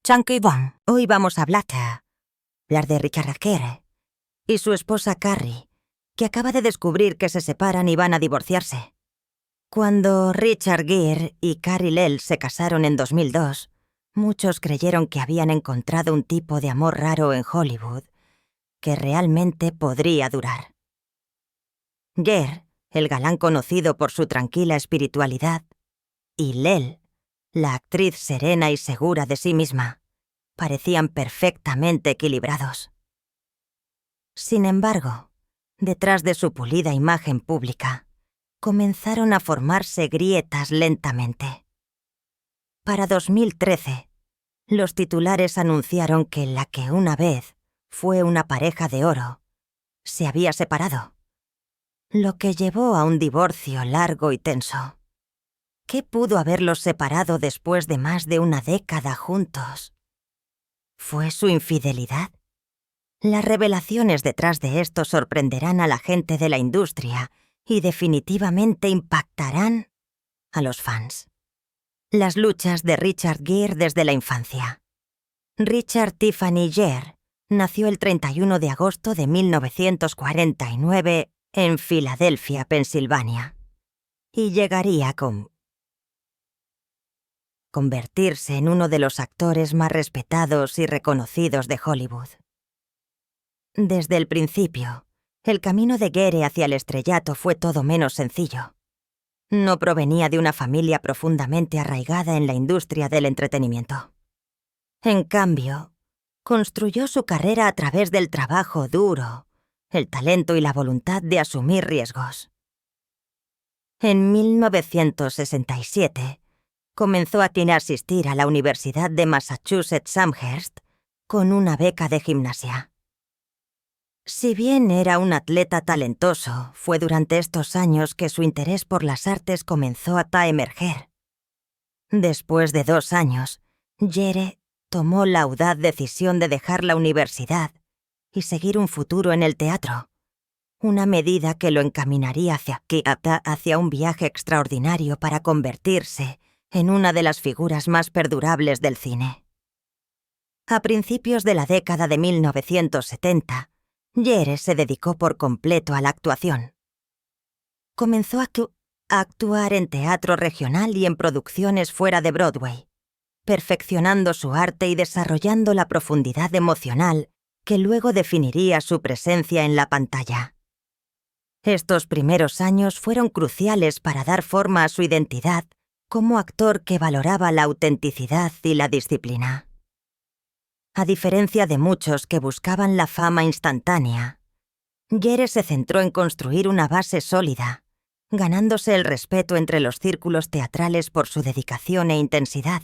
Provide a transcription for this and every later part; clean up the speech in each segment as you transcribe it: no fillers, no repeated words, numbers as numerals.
Chunk y Bon. Hoy vamos a hablar de Richard Gere y su esposa Carrie, que acaba de descubrir que se separan y van a divorciarse. Cuando Richard Gere y Carrie Lell se casaron en 2002, muchos creyeron que habían encontrado un tipo de amor raro en Hollywood que realmente podría durar. Gere, el galán conocido por su tranquila espiritualidad, y Lell, la actriz serena y segura de sí misma, parecían perfectamente equilibrados. Sin embargo, detrás de su pulida imagen pública, comenzaron a formarse grietas lentamente. Para 2013, los titulares anunciaron que la que una vez fue una pareja de oro se había separado, lo que llevó a un divorcio largo y tenso. ¿Qué pudo haberlos separado después de más de una década juntos? ¿Fue su infidelidad? Las revelaciones detrás de esto sorprenderán a la gente de la industria y definitivamente impactarán a los fans. Las luchas de Richard Gere desde la infancia. Richard Tiffany Gere nació el 31 de agosto de 1949 en Filadelfia, Pensilvania, y llegaría a convertirse en uno de los actores más respetados y reconocidos de Hollywood. Desde el principio, el camino de Gere hacia el estrellato fue todo menos sencillo. No provenía de una familia profundamente arraigada en la industria del entretenimiento. En cambio, construyó su carrera a través del trabajo duro, el talento y la voluntad de asumir riesgos. En 1967, comenzó a asistir a la Universidad de Massachusetts Amherst con una beca de gimnasia. Si bien era un atleta talentoso, fue durante estos años que su interés por las artes comenzó a emerger. Después de 2 años, Gere tomó la audaz decisión de dejar la universidad y seguir un futuro en el teatro, una medida que lo encaminaría hacia un viaje extraordinario para convertirse en una de las figuras más perdurables del cine. A principios de la década de 1970, Gere se dedicó por completo a la actuación. Comenzó a actuar en teatro regional y en producciones fuera de Broadway, perfeccionando su arte y desarrollando la profundidad emocional que luego definiría su presencia en la pantalla. Estos primeros años fueron cruciales para dar forma a su identidad como actor que valoraba la autenticidad y la disciplina. A diferencia de muchos que buscaban la fama instantánea, Gere se centró en construir una base sólida, ganándose el respeto entre los círculos teatrales por su dedicación e intensidad.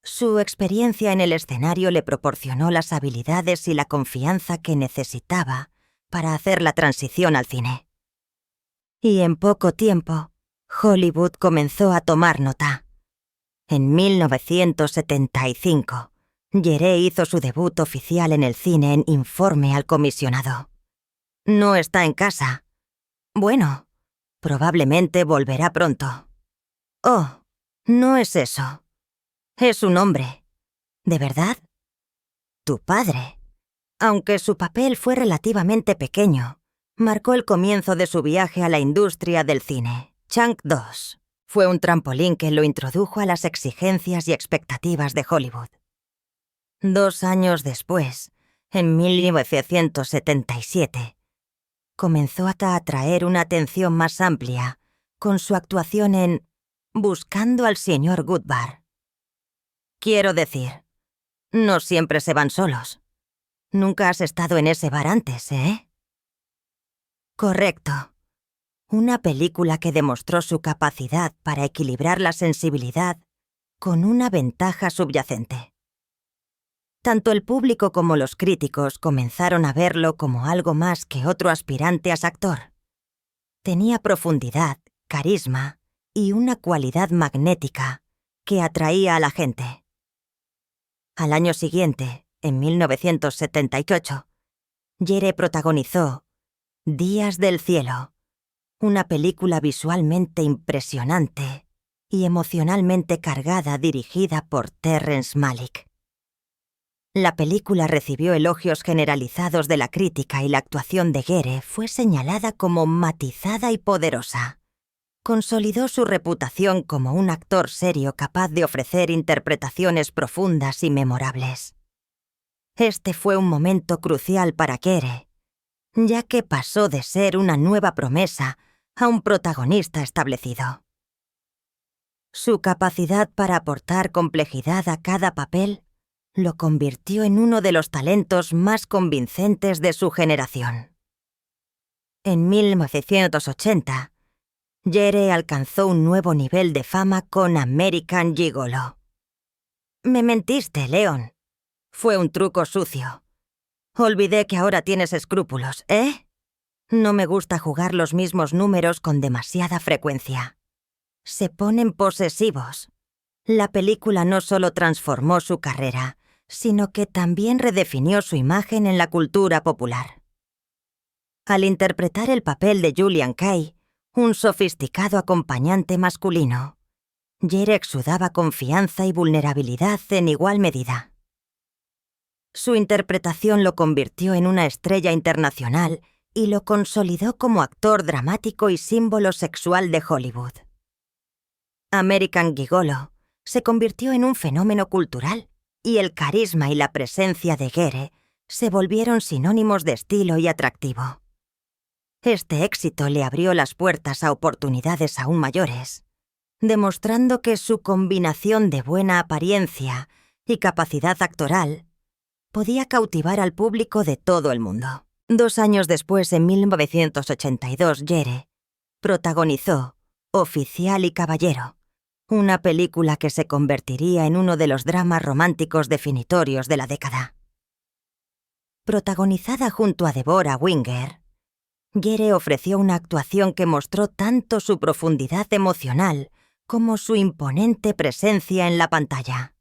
Su experiencia en el escenario le proporcionó las habilidades y la confianza que necesitaba para hacer la transición al cine. Y en poco tiempo, Hollywood comenzó a tomar nota. En 1975, Gere hizo su debut oficial en el cine en Informe al comisionado. No está en casa. Bueno, probablemente volverá pronto. Oh, no es eso. Es un hombre. ¿De verdad? Tu padre. Aunque su papel fue relativamente pequeño, marcó el comienzo de su viaje a la industria del cine. Chunk 2 fue un trampolín que lo introdujo a las exigencias y expectativas de Hollywood. 2 años después, en 1977, comenzó a atraer una atención más amplia con su actuación en Buscando al señor Goodbar. Quiero decir, no siempre se van solos. Nunca has estado en ese bar antes, ¿eh? Correcto. Una película que demostró su capacidad para equilibrar la sensibilidad con una ventaja subyacente. Tanto el público como los críticos comenzaron a verlo como algo más que otro aspirante a actor. Tenía profundidad, carisma y una cualidad magnética que atraía a la gente. Al año siguiente, en 1978, Gere protagonizó Días del cielo, una película visualmente impresionante y emocionalmente cargada dirigida por Terrence Malick. La película recibió elogios generalizados de la crítica y la actuación de Gere fue señalada como matizada y poderosa. Consolidó su reputación como un actor serio capaz de ofrecer interpretaciones profundas y memorables. Este fue un momento crucial para Gere, ya que pasó de ser una nueva promesa a un protagonista establecido. Su capacidad para aportar complejidad a cada papel lo convirtió en uno de los talentos más convincentes de su generación. En 1980, Gere alcanzó un nuevo nivel de fama con American Gigolo. Me mentiste, Leon. Fue un truco sucio. Olvidé que ahora tienes escrúpulos, ¿eh? No me gusta jugar los mismos números con demasiada frecuencia. Se ponen posesivos. La película no solo transformó su carrera, sino que también redefinió su imagen en la cultura popular. Al interpretar el papel de Julian Kay, un sofisticado acompañante masculino, Gere exudaba confianza y vulnerabilidad en igual medida. Su interpretación lo convirtió en una estrella internacional y lo consolidó como actor dramático y símbolo sexual de Hollywood. American Gigolo se convirtió en un fenómeno cultural y el carisma y la presencia de Gere se volvieron sinónimos de estilo y atractivo. Este éxito le abrió las puertas a oportunidades aún mayores, demostrando que su combinación de buena apariencia y capacidad actoral podía cautivar al público de todo el mundo. 2 años después, en 1982, Gere protagonizó Oficial y Caballero, una película que se convertiría en uno de los dramas románticos definitorios de la década. Protagonizada junto a Deborah Winger, Gere ofreció una actuación que mostró tanto su profundidad emocional como su imponente presencia en la pantalla.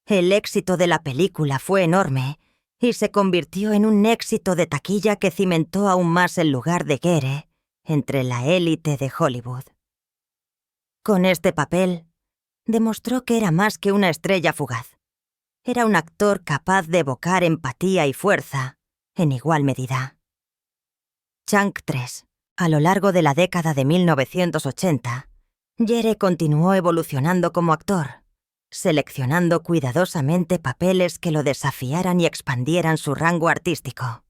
El éxito de la película fue enorme y se convirtió en un éxito de taquilla que cimentó aún más el lugar de Gere entre la élite de Hollywood. Con este papel, demostró que era más que una estrella fugaz. Era un actor capaz de evocar empatía y fuerza en igual medida. Chang 3. A lo largo de la década de 1980, Gere continuó evolucionando como actor, seleccionando cuidadosamente papeles que lo desafiaran y expandieran su rango artístico.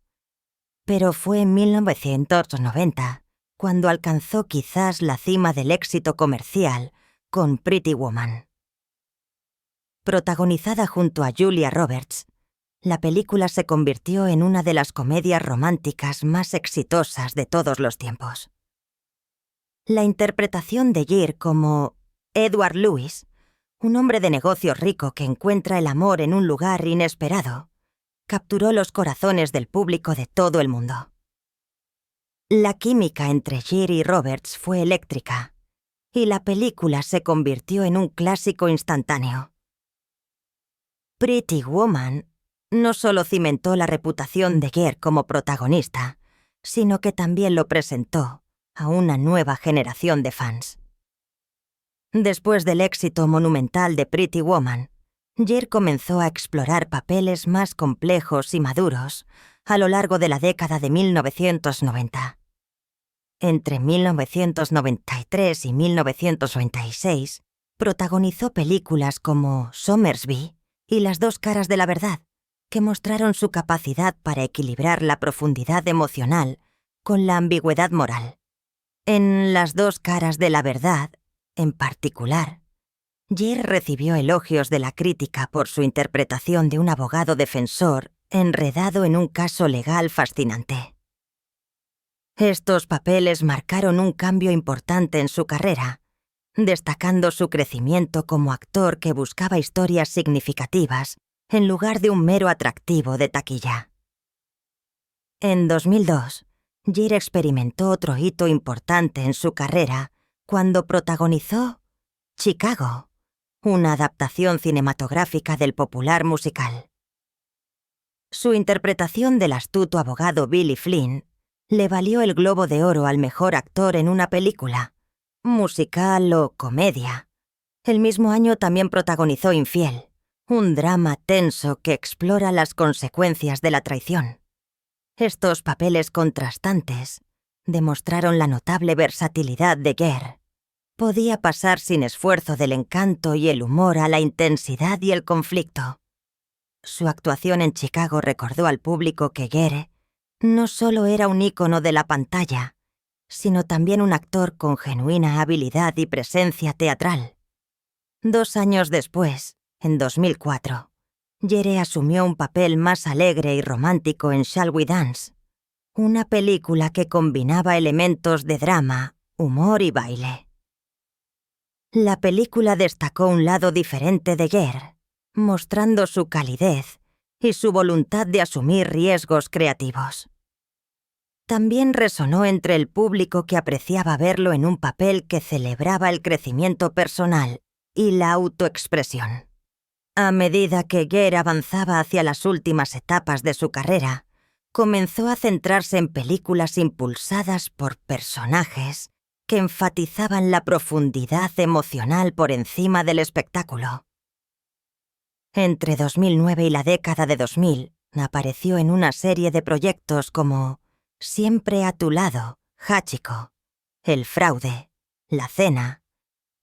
Pero fue en 1990 cuando alcanzó quizás la cima del éxito comercial con Pretty Woman. Protagonizada junto a Julia Roberts, la película se convirtió en una de las comedias románticas más exitosas de todos los tiempos. La interpretación de Gere como Edward Lewis, un hombre de negocios rico que encuentra el amor en un lugar inesperado, capturó los corazones del público de todo el mundo. La química entre Gere y Roberts fue eléctrica, y la película se convirtió en un clásico instantáneo. Pretty Woman no solo cimentó la reputación de Gere como protagonista, sino que también lo presentó a una nueva generación de fans. Después del éxito monumental de Pretty Woman, Gere comenzó a explorar papeles más complejos y maduros a lo largo de la década de 1990. Entre 1993 y 1996, protagonizó películas como Somersby y Las dos caras de la verdad, que mostraron su capacidad para equilibrar la profundidad emocional con la ambigüedad moral. En Las dos caras de la verdad, en particular, Gere recibió elogios de la crítica por su interpretación de un abogado defensor enredado en un caso legal fascinante. Estos papeles marcaron un cambio importante en su carrera, destacando su crecimiento como actor que buscaba historias significativas en lugar de un mero atractivo de taquilla. En 2002, Gere experimentó otro hito importante en su carrera cuando protagonizó Chicago, una adaptación cinematográfica del popular musical. Su interpretación del astuto abogado Billy Flynn le valió el Globo de Oro al mejor actor en una película, musical o comedia. El mismo año también protagonizó Infiel, Un drama tenso que explora las consecuencias de la traición. Estos papeles contrastantes demostraron la notable versatilidad de Gere. Podía pasar sin esfuerzo del encanto y el humor a la intensidad y el conflicto. Su actuación en Chicago recordó al público que Gere no solo era un ícono de la pantalla, sino también un actor con genuina habilidad y presencia teatral. 2 años después, en 2004, Gere asumió un papel más alegre y romántico en Shall We Dance, una película que combinaba elementos de drama, humor y baile. La película destacó un lado diferente de Gere, mostrando su calidez y su voluntad de asumir riesgos creativos. También resonó entre el público que apreciaba verlo en un papel que celebraba el crecimiento personal y la autoexpresión. A medida que Gere avanzaba hacia las últimas etapas de su carrera, comenzó a centrarse en películas impulsadas por personajes que enfatizaban la profundidad emocional por encima del espectáculo. Entre 2009 y la década de 2000, apareció en una serie de proyectos como Siempre a tu lado, Hachiko, El fraude, La cena,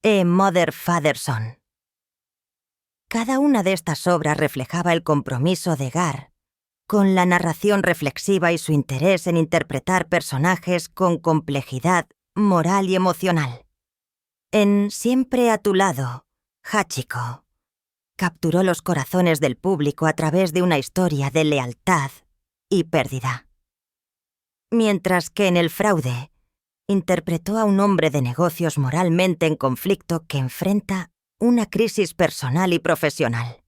Mother Father Son. Cada una de estas obras reflejaba el compromiso de Gare con la narración reflexiva y su interés en interpretar personajes con complejidad moral y emocional. En Siempre a tu lado, Hachiko capturó los corazones del público a través de una historia de lealtad y pérdida. Mientras que en El fraude, interpretó a un hombre de negocios moralmente en conflicto que enfrenta una crisis personal y profesional.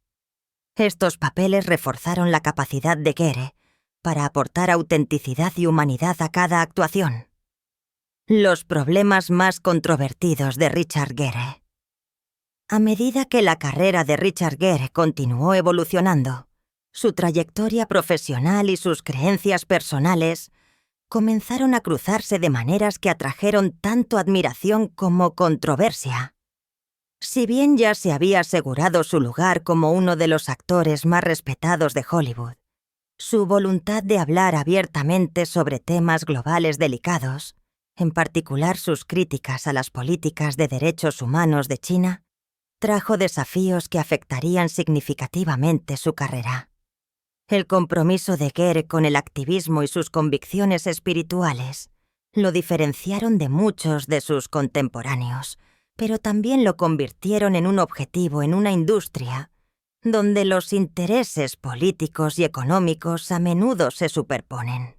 Estos papeles reforzaron la capacidad de Gere para aportar autenticidad y humanidad a cada actuación. Los problemas más controvertidos de Richard Gere. A medida que la carrera de Richard Gere continuó evolucionando, su trayectoria profesional y sus creencias personales comenzaron a cruzarse de maneras que atrajeron tanto admiración como controversia. Si bien ya se había asegurado su lugar como uno de los actores más respetados de Hollywood, su voluntad de hablar abiertamente sobre temas globales delicados, en particular sus críticas a las políticas de derechos humanos de China, trajo desafíos que afectarían significativamente su carrera. El compromiso de Gere con el activismo y sus convicciones espirituales lo diferenciaron de muchos de sus contemporáneos, pero también lo convirtieron en un objetivo en una industria donde los intereses políticos y económicos a menudo se superponen.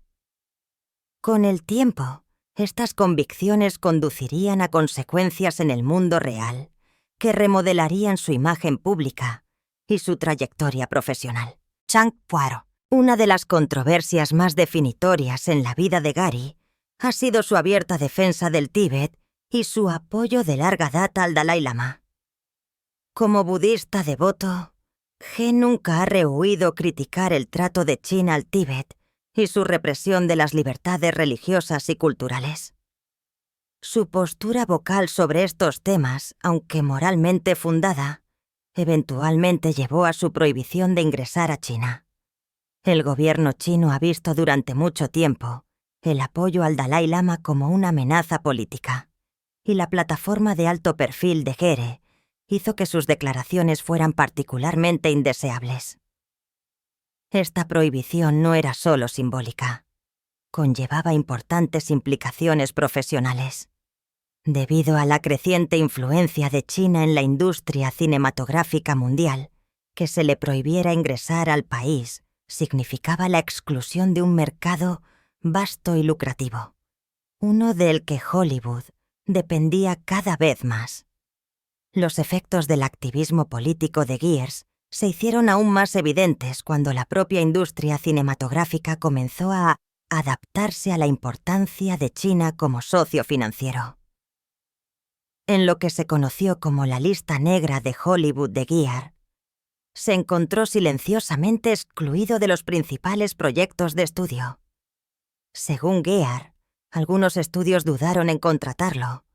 Con el tiempo, estas convicciones conducirían a consecuencias en el mundo real que remodelarían su imagen pública y su trayectoria profesional. Chang Poirot. Una de las controversias más definitorias en la vida de Gary ha sido su abierta defensa del Tíbet y su apoyo de larga data al Dalai Lama. Como budista devoto, Ge nunca ha rehuido criticar el trato de China al Tíbet y su represión de las libertades religiosas y culturales. Su postura vocal sobre estos temas, aunque moralmente fundada, eventualmente llevó a su prohibición de ingresar a China. El gobierno chino ha visto durante mucho tiempo el apoyo al Dalai Lama como una amenaza política, y la plataforma de alto perfil de Gere hizo que sus declaraciones fueran particularmente indeseables. Esta prohibición no era solo simbólica, conllevaba importantes implicaciones profesionales. Debido a la creciente influencia de China en la industria cinematográfica mundial, que se le prohibiera ingresar al país significaba la exclusión de un mercado vasto y lucrativo, uno del que Hollywood dependía cada vez más. Los efectos del activismo político de Gears se hicieron aún más evidentes cuando la propia industria cinematográfica comenzó a adaptarse a la importancia de China como socio financiero. En lo que se conoció como la lista negra de Hollywood de Gear, se encontró silenciosamente excluido de los principales proyectos de estudio. Según Gear, algunos estudios dudaron en contratarlo,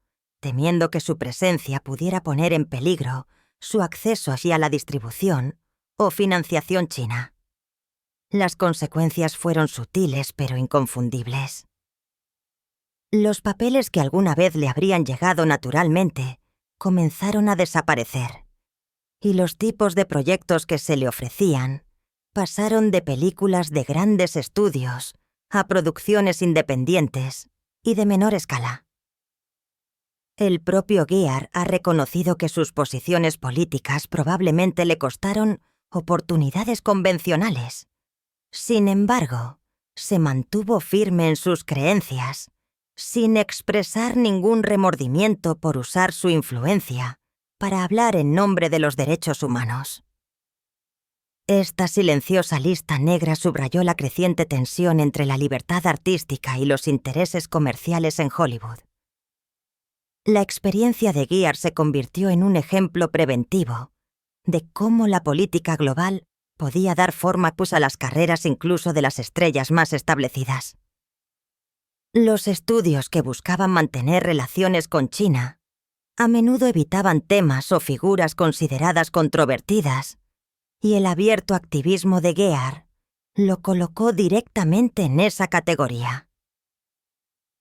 temiendo que su presencia pudiera poner en peligro su acceso a la distribución o financiación china. Las consecuencias fueron sutiles pero inconfundibles. Los papeles que alguna vez le habrían llegado naturalmente comenzaron a desaparecer, y los tipos de proyectos que se le ofrecían pasaron de películas de grandes estudios a producciones independientes y de menor escala. El propio Gear ha reconocido que sus posiciones políticas probablemente le costaron oportunidades convencionales. Sin embargo, se mantuvo firme en sus creencias, sin expresar ningún remordimiento por usar su influencia para hablar en nombre de los derechos humanos. Esta silenciosa lista negra subrayó la creciente tensión entre la libertad artística y los intereses comerciales en Hollywood. La experiencia de Gear se convirtió en un ejemplo preventivo de cómo la política global podía dar forma a las carreras incluso de las estrellas más establecidas. Los estudios que buscaban mantener relaciones con China a menudo evitaban temas o figuras consideradas controvertidas, y el abierto activismo de Gear lo colocó directamente en esa categoría.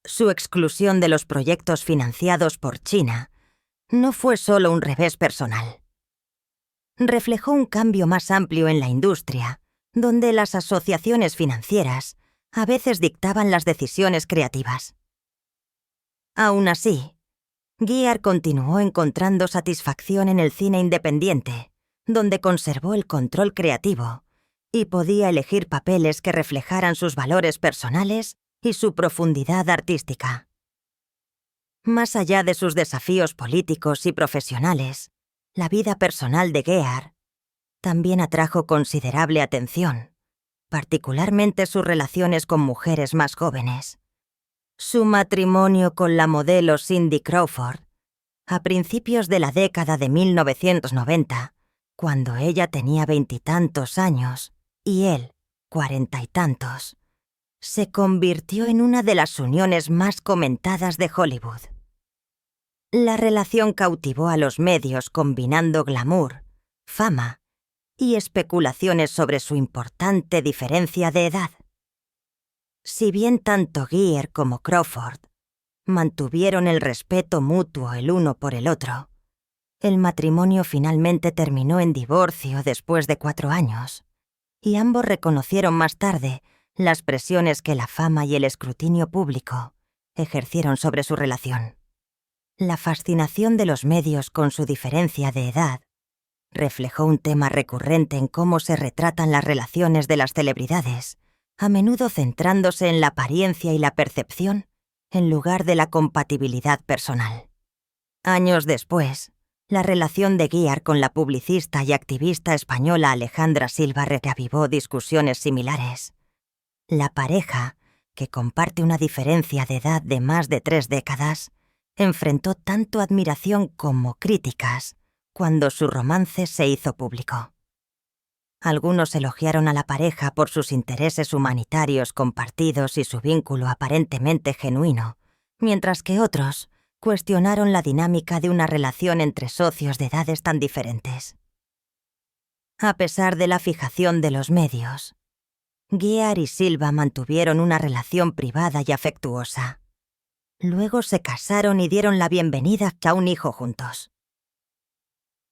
Su exclusión de los proyectos financiados por China no fue solo un revés personal. Reflejó un cambio más amplio en la industria, donde las asociaciones financieras a veces dictaban las decisiones creativas. Aún así, Gear continuó encontrando satisfacción en el cine independiente, donde conservó el control creativo y podía elegir papeles que reflejaran sus valores personales y su profundidad artística. Más allá de sus desafíos políticos y profesionales, la vida personal de Gear también atrajo considerable atención, particularmente sus relaciones con mujeres más jóvenes. Su matrimonio con la modelo Cindy Crawford, a principios de la década de 1990, cuando ella tenía 20 y tantos años y él 40 y tantos, se convirtió en una de las uniones más comentadas de Hollywood. La relación cautivó a los medios combinando glamour, fama y especulaciones sobre su importante diferencia de edad. Si bien tanto Gear como Crawford mantuvieron el respeto mutuo el uno por el otro, el matrimonio finalmente terminó en divorcio después de 4 años, y ambos reconocieron más tarde las presiones que la fama y el escrutinio público ejercieron sobre su relación. La fascinación de los medios con su diferencia de edad reflejó un tema recurrente en cómo se retratan las relaciones de las celebridades, a menudo centrándose en la apariencia y la percepción en lugar de la compatibilidad personal. Años después, la relación de Gear con la publicista y activista española Alejandra Silva reavivó discusiones similares. La pareja, que comparte una diferencia de edad de más de 3 décadas, enfrentó tanto admiración como críticas cuando su romance se hizo público. Algunos elogiaron a la pareja por sus intereses humanitarios compartidos y su vínculo aparentemente genuino, mientras que otros cuestionaron la dinámica de una relación entre socios de edades tan diferentes. A pesar de la fijación de los medios, Gear y Silva mantuvieron una relación privada y afectuosa. Luego se casaron y dieron la bienvenida a un hijo juntos.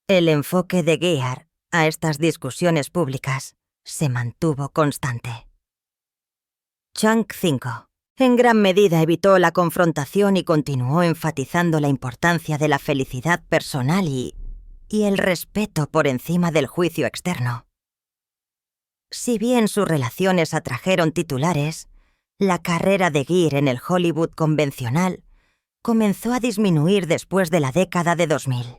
El enfoque de Gear a estas discusiones públicas se mantuvo constante. Chunk 5. En gran medida evitó la confrontación y continuó enfatizando la importancia de la felicidad personal y el respeto por encima del juicio externo. Si bien sus relaciones atrajeron titulares, la carrera de Gear en el Hollywood convencional comenzó a disminuir después de la década de 2000.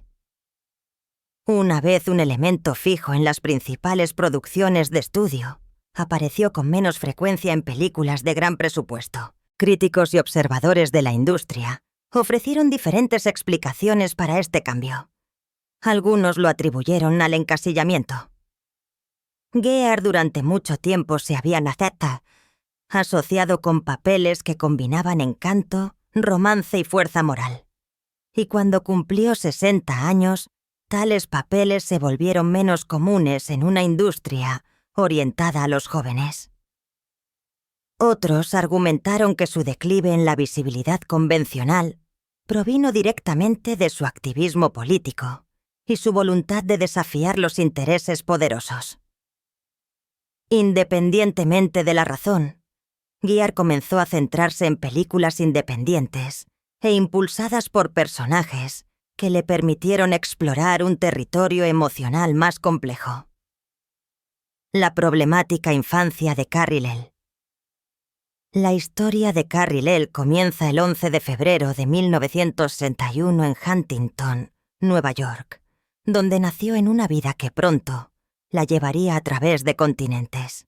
Una vez un elemento fijo en las principales producciones de estudio, apareció con menos frecuencia en películas de gran presupuesto. Críticos y observadores de la industria ofrecieron diferentes explicaciones para este cambio. Algunos lo atribuyeron al encasillamiento. Gear durante mucho tiempo se había asociado con papeles que combinaban encanto, romance y fuerza moral. Y cuando cumplió 60 años, tales papeles se volvieron menos comunes en una industria orientada a los jóvenes. Otros argumentaron que su declive en la visibilidad convencional provino directamente de su activismo político y su voluntad de desafiar los intereses poderosos. Independientemente de la razón, Giard comenzó a centrarse en películas independientes e impulsadas por personajes que le permitieron explorar un territorio emocional más complejo. La problemática infancia de Carrie Lell. La historia de Carrie Lell comienza el 11 de febrero de 1961 en Huntington, Nueva York, donde nació en una vida que pronto la llevaría a través de continentes.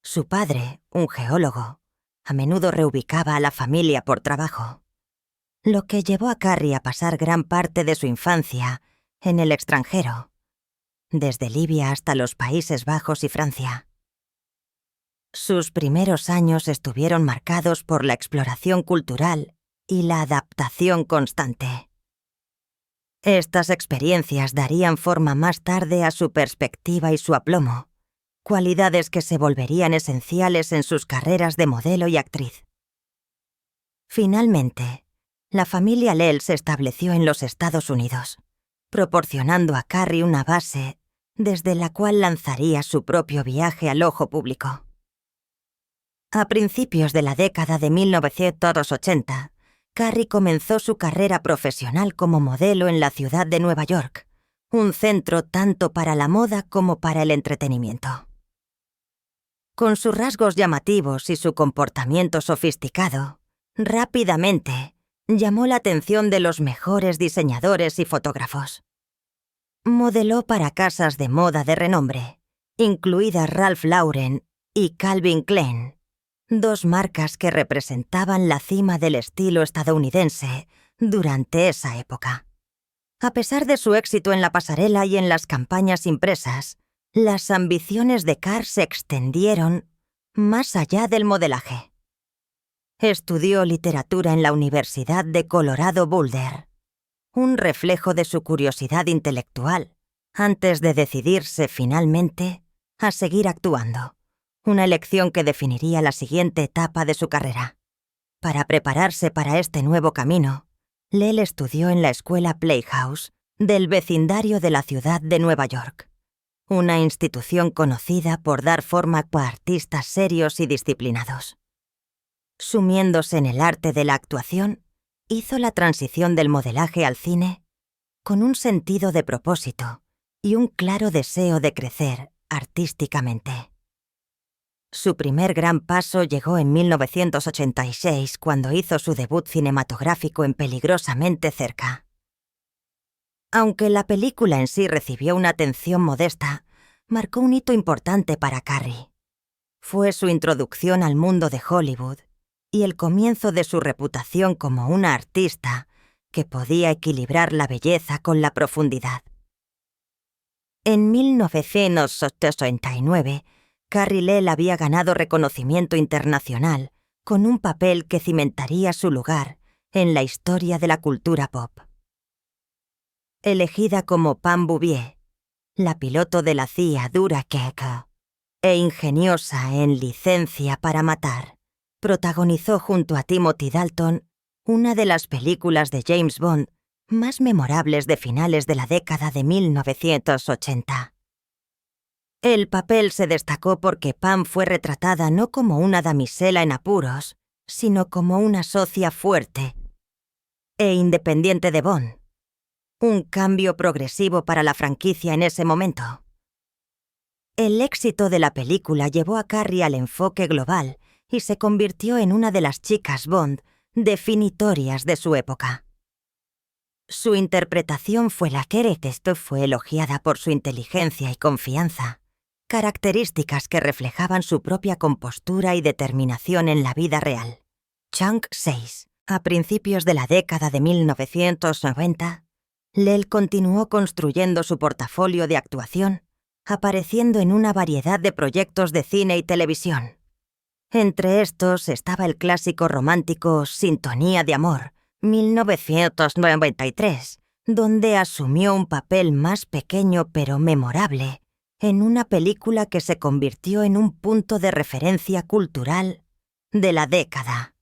Su padre, un geólogo, a menudo reubicaba a la familia por trabajo, lo que llevó a Carrie a pasar gran parte de su infancia en el extranjero, desde Libia hasta los Países Bajos y Francia. Sus primeros años estuvieron marcados por la exploración cultural y la adaptación constante. Estas experiencias darían forma más tarde a su perspectiva y su aplomo, cualidades que se volverían esenciales en sus carreras de modelo y actriz. Finalmente, la familia Lell se estableció en los Estados Unidos, proporcionando a Carrie una base desde la cual lanzaría su propio viaje al ojo público. A principios de la década de 1980, Carrie comenzó su carrera profesional como modelo en la ciudad de Nueva York, un centro tanto para la moda como para el entretenimiento. Con sus rasgos llamativos y su comportamiento sofisticado, rápidamente llamó la atención de los mejores diseñadores y fotógrafos. Modeló para casas de moda de renombre, incluidas Ralph Lauren y Calvin Klein, dos marcas que representaban la cima del estilo estadounidense durante esa época. A pesar de su éxito en la pasarela y en las campañas impresas, las ambiciones de Carr se extendieron más allá del modelaje. Estudió literatura en la Universidad de Colorado Boulder, un reflejo de su curiosidad intelectual, antes de decidirse finalmente a seguir actuando, una elección que definiría la siguiente etapa de su carrera. Para prepararse para este nuevo camino, Lell estudió en la escuela Playhouse del vecindario de la ciudad de Nueva York, una institución conocida por dar forma a artistas serios y disciplinados. Sumiéndose en el arte de la actuación, hizo la transición del modelaje al cine con un sentido de propósito y un claro deseo de crecer artísticamente. Su primer gran paso llegó en 1986, cuando hizo su debut cinematográfico en Peligrosamente cerca. Aunque la película en sí recibió una atención modesta, marcó un hito importante para Carrie. Fue su introducción al mundo de Hollywood y el comienzo de su reputación como una artista que podía equilibrar la belleza con la profundidad. En 1989, Carrie Lell había ganado reconocimiento internacional con un papel que cimentaría su lugar en la historia de la cultura pop. Elegida como Pam Bouvier, la piloto de la CIA Dura Keka, e ingeniosa en Licencia para matar, protagonizó junto a Timothy Dalton una de las películas de James Bond más memorables de finales de la década de 1980. El papel se destacó porque Pam fue retratada no como una damisela en apuros, sino como una socia fuerte e independiente de Bond. Un cambio progresivo para la franquicia en ese momento. El éxito de la película llevó a Carrie al enfoque global y se convirtió en una de las chicas Bond definitorias de su época. Su interpretación fue fue elogiada por su inteligencia y confianza, características que reflejaban su propia compostura y determinación en la vida real. Chunk 6. A principios de la década de 1990, Lell continuó construyendo su portafolio de actuación, apareciendo en una variedad de proyectos de cine y televisión. Entre estos estaba el clásico romántico Sintonía de Amor, 1993, donde asumió un papel más pequeño pero memorable en una película que se convirtió en un punto de referencia cultural de la década.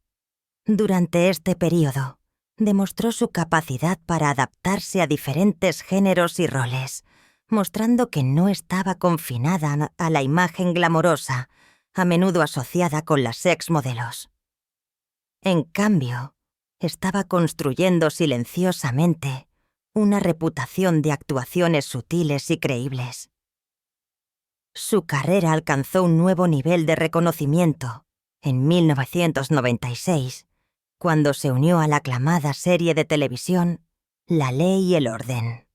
Durante este periodo, demostró su capacidad para adaptarse a diferentes géneros y roles, mostrando que no estaba confinada a la imagen glamorosa, a menudo asociada con las sex modelos. En cambio, estaba construyendo silenciosamente una reputación de actuaciones sutiles y creíbles. Su carrera alcanzó un nuevo nivel de reconocimiento en 1996, cuando se unió a la aclamada serie de televisión La Ley y el Orden.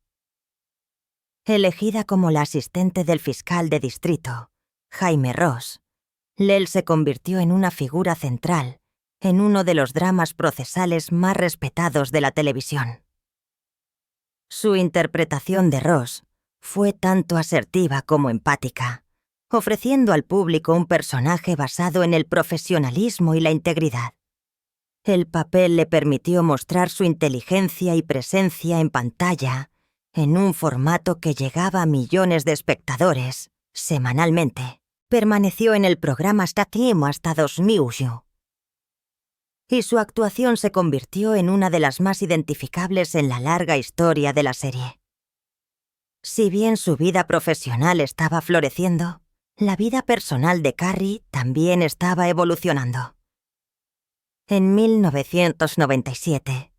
Elegida como la asistente del fiscal de distrito, Jaime Ross, Lel se convirtió en una figura central en uno de los dramas procesales más respetados de la televisión. Su interpretación de Ross fue tanto asertiva como empática, ofreciendo al público un personaje basado en el profesionalismo y la integridad. El papel le permitió mostrar su inteligencia y presencia en pantalla en un formato que llegaba a millones de espectadores semanalmente. Permaneció en el programa hasta 2008. Y su actuación se convirtió en una de las más identificables en la larga historia de la serie. Si bien su vida profesional estaba floreciendo, la vida personal de Carrie también estaba evolucionando. En 1997,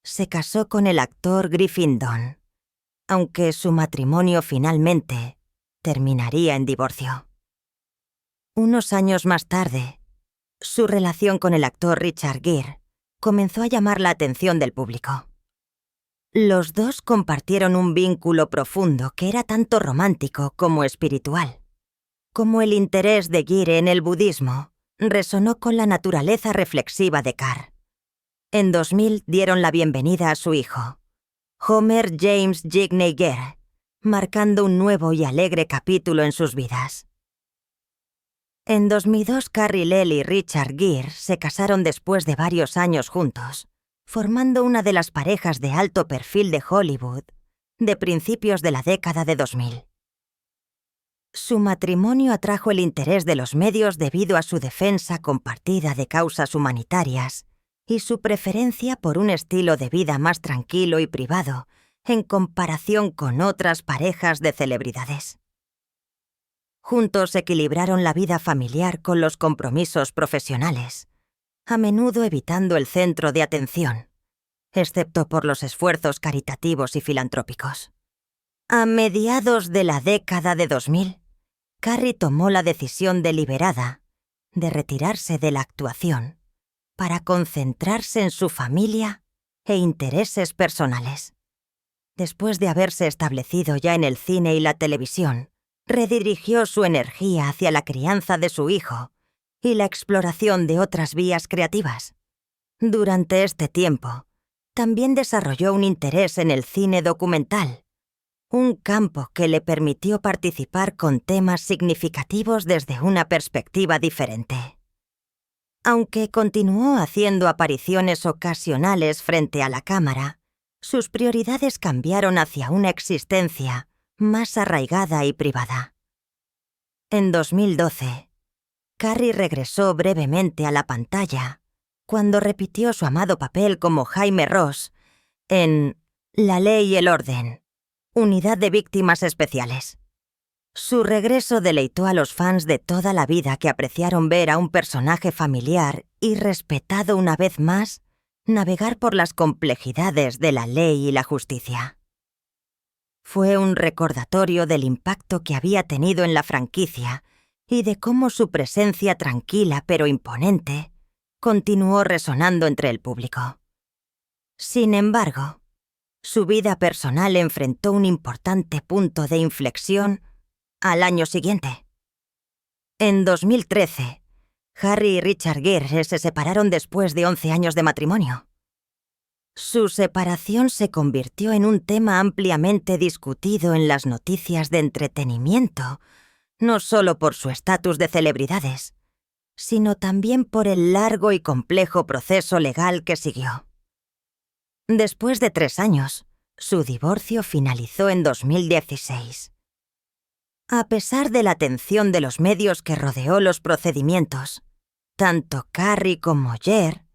se casó con el actor Griffin Dunne, aunque su matrimonio finalmente terminaría en divorcio. Unos años más tarde, su relación con el actor Richard Gere comenzó a llamar la atención del público. Los dos compartieron un vínculo profundo que era tanto romántico como espiritual. Como el interés de Gere en el budismo resonó con la naturaleza reflexiva de Carr. En 2000 dieron la bienvenida a su hijo, Homer James Jigney Gere, marcando un nuevo y alegre capítulo en sus vidas. En 2002, Carrie Lel y Richard Gere se casaron después de varios años juntos, formando una de las parejas de alto perfil de Hollywood de principios de la década de 2000. Su matrimonio atrajo el interés de los medios debido a su defensa compartida de causas humanitarias y su preferencia por un estilo de vida más tranquilo y privado en comparación con otras parejas de celebridades. Juntos equilibraron la vida familiar con los compromisos profesionales, a menudo evitando el centro de atención, excepto por los esfuerzos caritativos y filantrópicos. A mediados de la década de 2000, Carrie tomó la decisión deliberada de retirarse de la actuación para concentrarse en su familia e intereses personales. Después de haberse establecido ya en el cine y la televisión, redirigió su energía hacia la crianza de su hijo y la exploración de otras vías creativas. Durante este tiempo, también desarrolló un interés en el cine documental, un campo que le permitió participar con temas significativos desde una perspectiva diferente. Aunque continuó haciendo apariciones ocasionales frente a la cámara, sus prioridades cambiaron hacia una existencia más arraigada y privada. En 2012, Carrie regresó brevemente a la pantalla cuando repitió su amado papel como Jaime Ross en La Ley y el Orden, Unidad de Víctimas Especiales. Su regreso deleitó a los fans de toda la vida que apreciaron ver a un personaje familiar y respetado una vez más navegar por las complejidades de la ley y la justicia. Fue un recordatorio del impacto que había tenido en la franquicia y de cómo su presencia tranquila pero imponente continuó resonando entre el público. Sin embargo, su vida personal enfrentó un importante punto de inflexión al año siguiente. En 2013, Harry y Richard Gere se separaron después de 11 años de matrimonio. Su separación se convirtió en un tema ampliamente discutido en las noticias de entretenimiento, no solo por su estatus de celebridades, sino también por el largo y complejo proceso legal que siguió. Después de 3 años, Su divorcio finalizó en 2016. A pesar de la atención de los medios que rodeó los procedimientos, tanto Carrie como Jer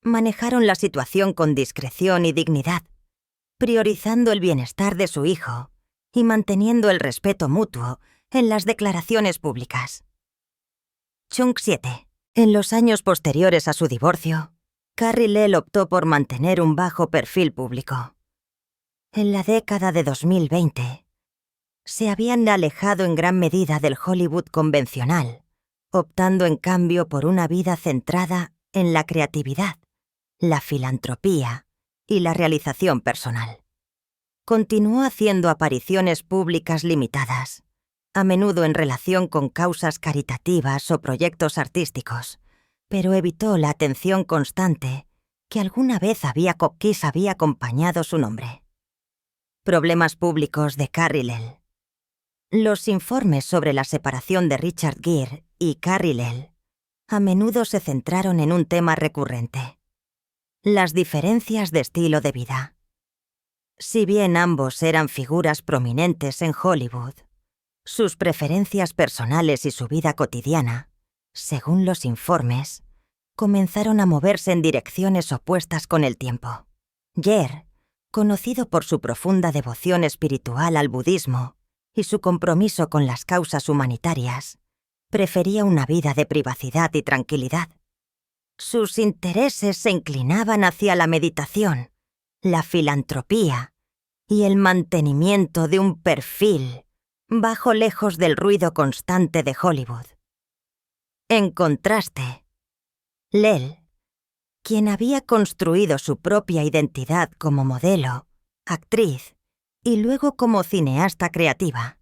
manejaron la situación con discreción y dignidad, priorizando el bienestar de su hijo y manteniendo el respeto mutuo en las declaraciones públicas. Chunk 7. En los años posteriores a su divorcio, Carrie Lell optó por mantener un bajo perfil público. En la década de 2020, se habían alejado en gran medida del Hollywood convencional, optando en cambio por una vida centrada en la creatividad, la filantropía y la realización personal. Continuó haciendo apariciones públicas limitadas, a menudo en relación con causas caritativas o proyectos artísticos, pero evitó la atención constante que alguna vez había acompañado su nombre. Problemas públicos de Carrie Lell. Los informes sobre la separación de Richard Gere y Carrie Lell a menudo se centraron en un tema recurrente: las diferencias de estilo de vida. Si bien ambos eran figuras prominentes en Hollywood, sus preferencias personales y su vida cotidiana, según los informes, comenzaron a moverse en direcciones opuestas con el tiempo. Gere, conocido por su profunda devoción espiritual al budismo y su compromiso con las causas humanitarias, prefería una vida de privacidad y tranquilidad. Sus intereses se inclinaban hacia la meditación, la filantropía y el mantenimiento de un perfil bajo, lejos del ruido constante de Hollywood. En contraste, Lell, quien había construido su propia identidad como modelo, actriz y luego como cineasta creativa,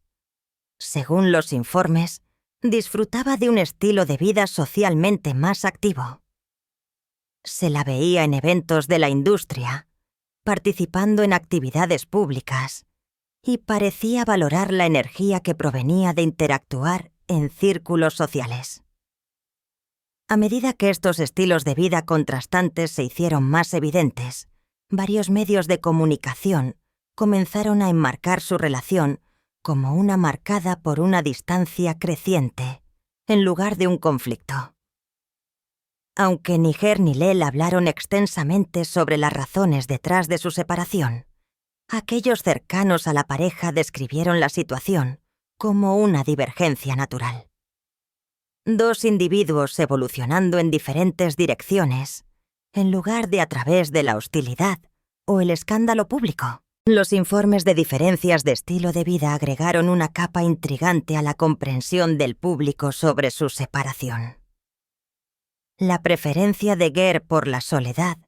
según los informes, disfrutaba de un estilo de vida socialmente más activo. Se la veía en eventos de la industria, participando en actividades públicas, y parecía valorar la energía que provenía de interactuar en círculos sociales. A medida que estos estilos de vida contrastantes se hicieron más evidentes, varios medios de comunicación comenzaron a enmarcar su relación como una marcada por una distancia creciente, en lugar de un conflicto. Aunque ni Gere ni Lell hablaron extensamente sobre las razones detrás de su separación, aquellos cercanos a la pareja describieron la situación como una divergencia natural. Dos individuos evolucionando en diferentes direcciones, en lugar de a través de la hostilidad o el escándalo público. Los informes de diferencias de estilo de vida agregaron una capa intrigante a la comprensión del público sobre su separación. La preferencia de Gere por la soledad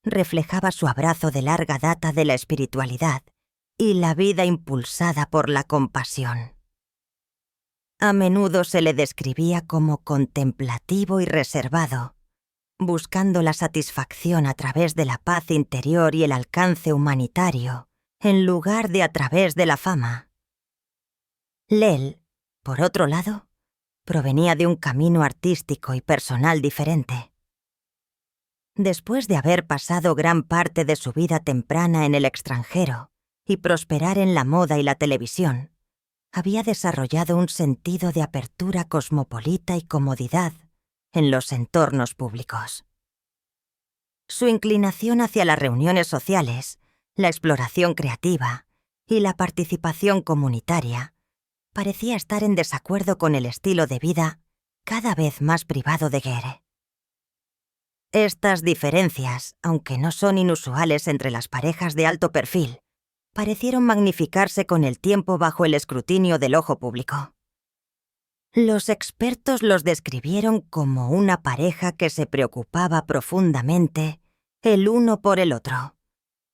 reflejaba su abrazo de larga data de la espiritualidad y la vida impulsada por la compasión. A menudo se le describía como contemplativo y reservado, buscando la satisfacción a través de la paz interior y el alcance humanitario, en lugar de a través de la fama. Lell, por otro lado, provenía de un camino artístico y personal diferente. Después de haber pasado gran parte de su vida temprana en el extranjero y prosperar en la moda y la televisión, había desarrollado un sentido de apertura cosmopolita y comodidad en los entornos públicos. Su inclinación hacia las reuniones sociales, la exploración creativa y la participación comunitaria parecía estar en desacuerdo con el estilo de vida cada vez más privado de Gere. Estas diferencias, aunque no son inusuales entre las parejas de alto perfil, parecieron magnificarse con el tiempo bajo el escrutinio del ojo público. Los expertos los describieron como una pareja que se preocupaba profundamente el uno por el otro,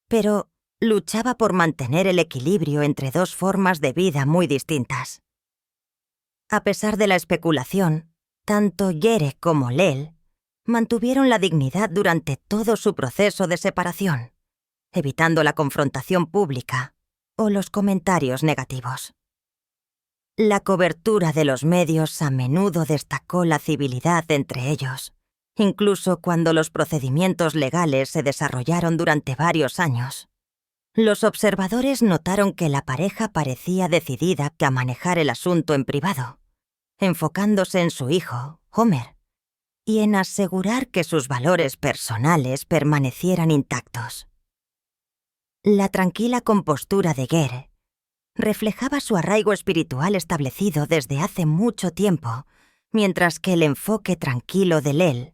pero luchaba por mantener el equilibrio entre dos formas de vida muy distintas. A pesar de la especulación, tanto Gere como Lell mantuvieron la dignidad durante todo su proceso de separación, evitando la confrontación pública o los comentarios negativos. La cobertura de los medios a menudo destacó la civilidad entre ellos, incluso cuando los procedimientos legales se desarrollaron durante varios años. Los observadores notaron que la pareja parecía decidida a manejar el asunto en privado, enfocándose en su hijo, Homer, y en asegurar que sus valores personales permanecieran intactos. La tranquila compostura de Gere reflejaba su arraigo espiritual establecido desde hace mucho tiempo, mientras que el enfoque tranquilo de Lel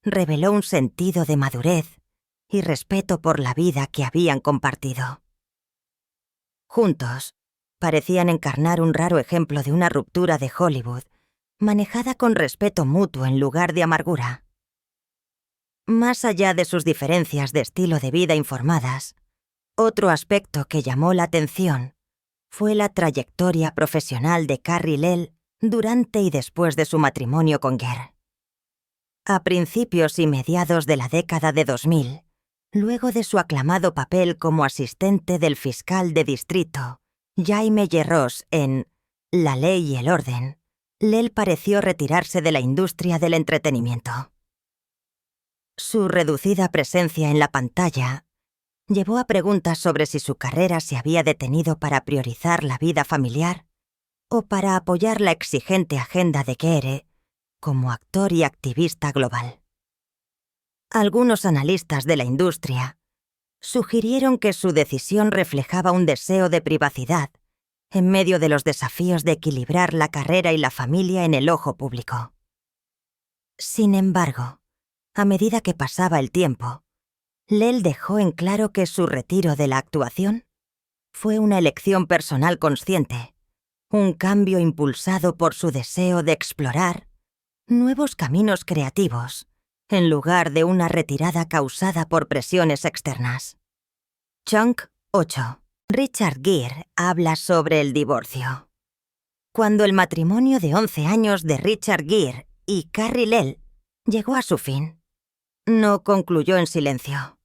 reveló un sentido de madurez y respeto por la vida que habían compartido. Juntos, parecían encarnar un raro ejemplo de una ruptura de Hollywood, manejada con respeto mutuo en lugar de amargura. Más allá de sus diferencias de estilo de vida informadas, otro aspecto que llamó la atención fue la trayectoria profesional de Carrie Lel durante y después de su matrimonio con Gere. A principios y mediados de la década de 2000, luego de su aclamado papel como asistente del fiscal de distrito, Jaime Yerros, en La Ley y el Orden, Lel pareció retirarse de la industria del entretenimiento. Su reducida presencia en la pantalla llevó a preguntas sobre si su carrera se había detenido para priorizar la vida familiar o para apoyar la exigente agenda de Gere como actor y activista global. Algunos analistas de la industria sugirieron que su decisión reflejaba un deseo de privacidad en medio de los desafíos de equilibrar la carrera y la familia en el ojo público. Sin embargo, a medida que pasaba el tiempo, Lel dejó en claro que su retiro de la actuación fue una elección personal consciente, un cambio impulsado por su deseo de explorar nuevos caminos creativos, en lugar de una retirada causada por presiones externas. Chunk 8. Richard Gere habla sobre el divorcio. Cuando el matrimonio de 11 años de Richard Gere y Carrie Lel llegó a su fin, no concluyó en silencio.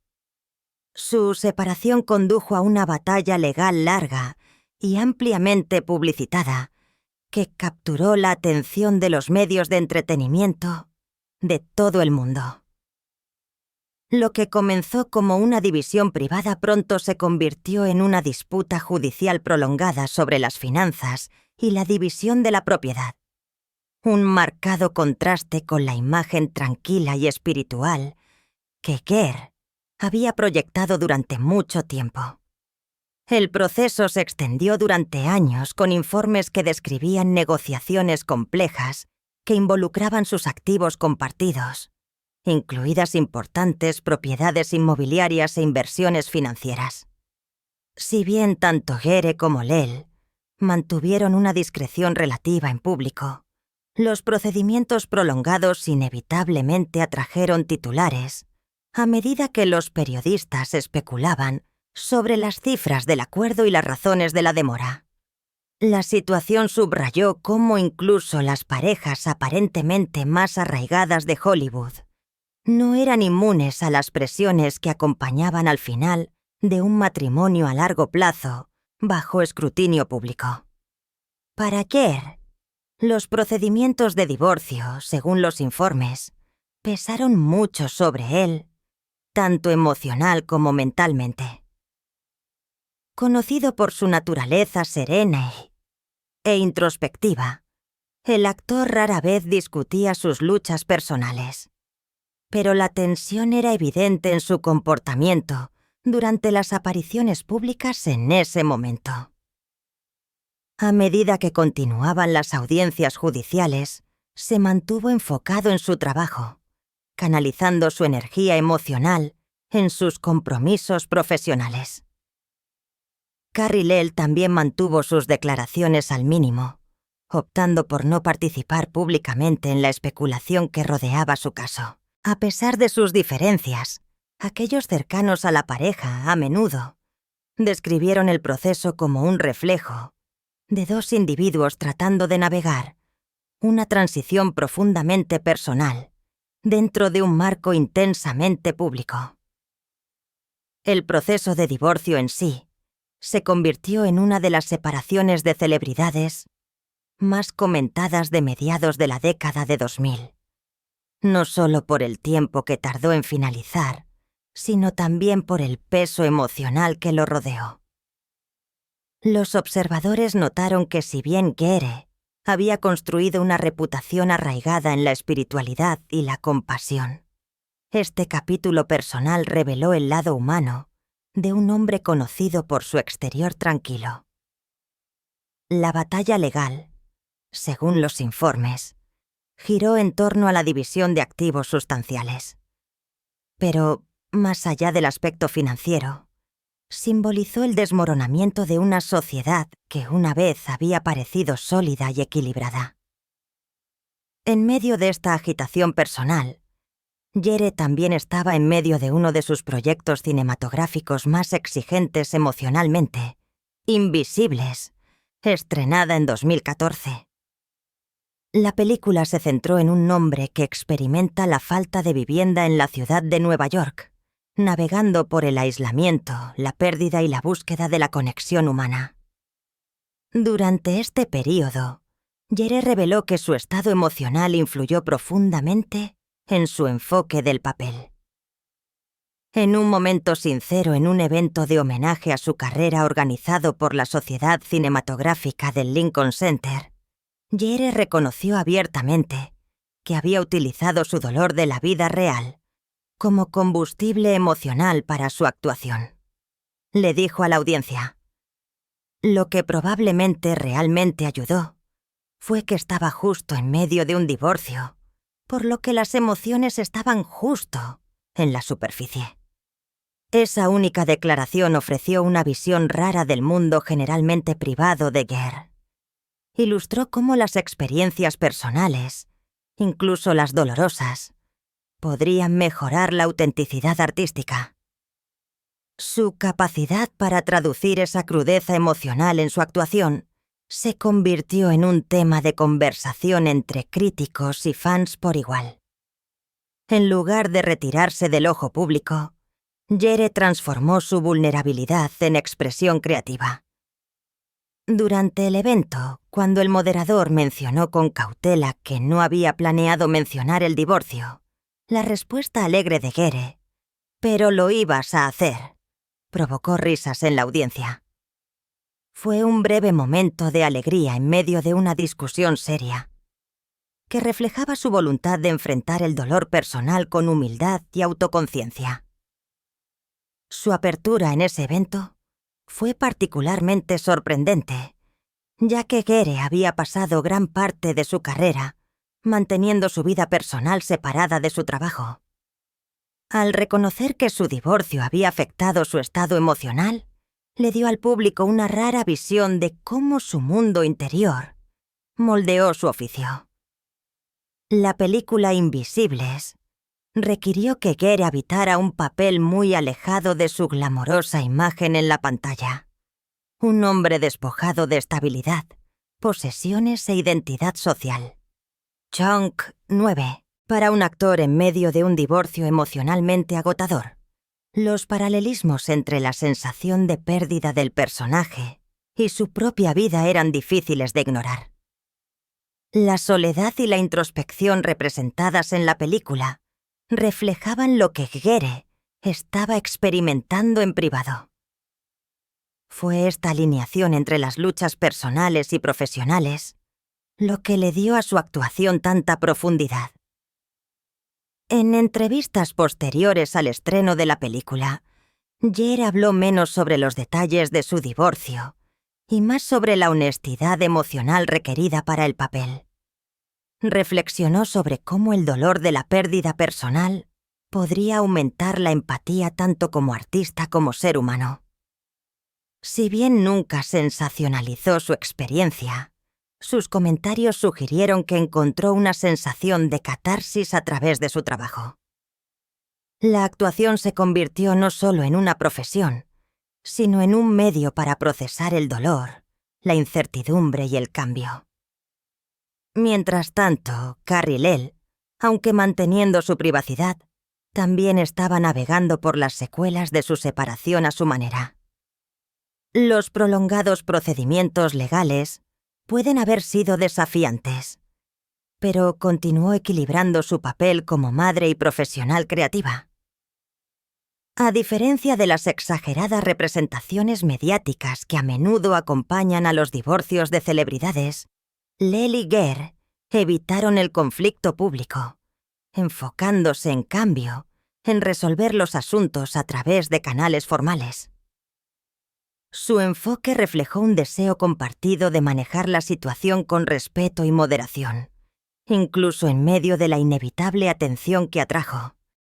Su separación condujo a una batalla legal larga y ampliamente publicitada que capturó la atención de los medios de entretenimiento de todo el mundo. Lo que comenzó como una división privada pronto se convirtió en una disputa judicial prolongada sobre las finanzas y la división de la propiedad. Un marcado contraste con la imagen tranquila y espiritual que Gere había proyectado durante mucho tiempo. El proceso se extendió durante años con informes que describían negociaciones complejas que involucraban sus activos compartidos, incluidas importantes propiedades inmobiliarias e inversiones financieras. Si bien tanto Gere como Lel mantuvieron una discreción relativa en público, los procedimientos prolongados inevitablemente atrajeron titulares a medida que los periodistas especulaban sobre las cifras del acuerdo y las razones de la demora. La situación subrayó cómo incluso las parejas aparentemente más arraigadas de Hollywood no eran inmunes a las presiones que acompañaban al final de un matrimonio a largo plazo bajo escrutinio público. Para Gere, los procedimientos de divorcio, según los informes, pesaron mucho sobre él, tanto emocional como mentalmente. Conocido por su naturaleza serena e introspectiva, el actor rara vez discutía sus luchas personales. Pero la tensión era evidente en su comportamiento durante las apariciones públicas en ese momento. A medida que continuaban las audiencias judiciales, se mantuvo enfocado en su trabajo, canalizando su energía emocional en sus compromisos profesionales. Carrie Lel también mantuvo sus declaraciones al mínimo, optando por no participar públicamente en la especulación que rodeaba su caso. A pesar de sus diferencias, aquellos cercanos a la pareja, a menudo, describieron el proceso como un reflejo de dos individuos tratando de navegar una transición profundamente personal dentro de un marco intensamente público. El proceso de divorcio en sí se convirtió en una de las separaciones de celebridades más comentadas de mediados de la década de 2000. No solo por el tiempo que tardó en finalizar, sino también por el peso emocional que lo rodeó. Los observadores notaron que si bien Guerre había construido una reputación arraigada en la espiritualidad y la compasión, este capítulo personal reveló el lado humano de un hombre conocido por su exterior tranquilo. La batalla legal, según los informes, giró en torno a la división de activos sustanciales. Pero, más allá del aspecto financiero, simbolizó el desmoronamiento de una sociedad que una vez había parecido sólida y equilibrada. En medio de esta agitación personal, Guerre también estaba en medio de uno de sus proyectos cinematográficos más exigentes emocionalmente, Invisibles, estrenada en 2014. La película se centró en un hombre que experimenta la falta de vivienda en la ciudad de Nueva York, navegando por el aislamiento, la pérdida y la búsqueda de la conexión humana. Durante este período, Guerre reveló que su estado emocional influyó profundamente en su enfoque del papel. En un momento sincero en un evento de homenaje a su carrera organizado por la Sociedad Cinematográfica del Lincoln Center, Guerre reconoció abiertamente que había utilizado su dolor de la vida real como combustible emocional para su actuación. Le dijo a la audiencia: "Lo que probablemente realmente ayudó fue que estaba justo en medio de un divorcio, por lo que las emociones estaban justo en la superficie". Esa única declaración ofreció una visión rara del mundo generalmente privado de Guerre. Ilustró cómo las experiencias personales, incluso las dolorosas, podrían mejorar la autenticidad artística. Su capacidad para traducir esa crudeza emocional en su actuación se convirtió en un tema de conversación entre críticos y fans por igual. En lugar de retirarse del ojo público, Guerre transformó su vulnerabilidad en expresión creativa. Durante el evento, cuando el moderador mencionó con cautela que no había planeado mencionar el divorcio, la respuesta alegre de Guerre, "pero lo ibas a hacer", provocó risas en la audiencia. Fue un breve momento de alegría en medio de una discusión seria, que reflejaba su voluntad de enfrentar el dolor personal con humildad y autoconciencia. Su apertura en ese evento fue particularmente sorprendente, ya que Guerre había pasado gran parte de su carrera manteniendo su vida personal separada de su trabajo. Al reconocer que su divorcio había afectado su estado emocional, le dio al público una rara visión de cómo su mundo interior moldeó su oficio. La película Invisibles requirió que Guerre habitara un papel muy alejado de su glamorosa imagen en la pantalla. Un hombre despojado de estabilidad, posesiones e identidad social. Chunk 9. Para un actor en medio de un divorcio emocionalmente agotador, los paralelismos entre la sensación de pérdida del personaje y su propia vida eran difíciles de ignorar. La soledad y la introspección representadas en la película reflejaban lo que Guerre estaba experimentando en privado. Fue esta alineación entre las luchas personales y profesionales lo que le dio a su actuación tanta profundidad. En entrevistas posteriores al estreno de la película, Guerre habló menos sobre los detalles de su divorcio y más sobre la honestidad emocional requerida para el papel. Reflexionó sobre cómo el dolor de la pérdida personal podría aumentar la empatía tanto como artista como ser humano. Si bien nunca sensacionalizó su experiencia, sus comentarios sugirieron que encontró una sensación de catarsis a través de su trabajo. La actuación se convirtió no solo en una profesión, sino en un medio para procesar el dolor, la incertidumbre y el cambio. Mientras tanto, Carrie Lell, aunque manteniendo su privacidad, también estaba navegando por las secuelas de su separación a su manera. Los prolongados procedimientos legales pueden haber sido desafiantes, pero continuó equilibrando su papel como madre y profesional creativa. A diferencia de las exageradas representaciones mediáticas que a menudo acompañan a los divorcios de celebridades, Lel y Ger evitaron el conflicto público, enfocándose, en cambio, en resolver los asuntos a través de canales formales. Su enfoque reflejó un deseo compartido de manejar la situación con respeto y moderación, incluso en medio de la inevitable atención que atrajo.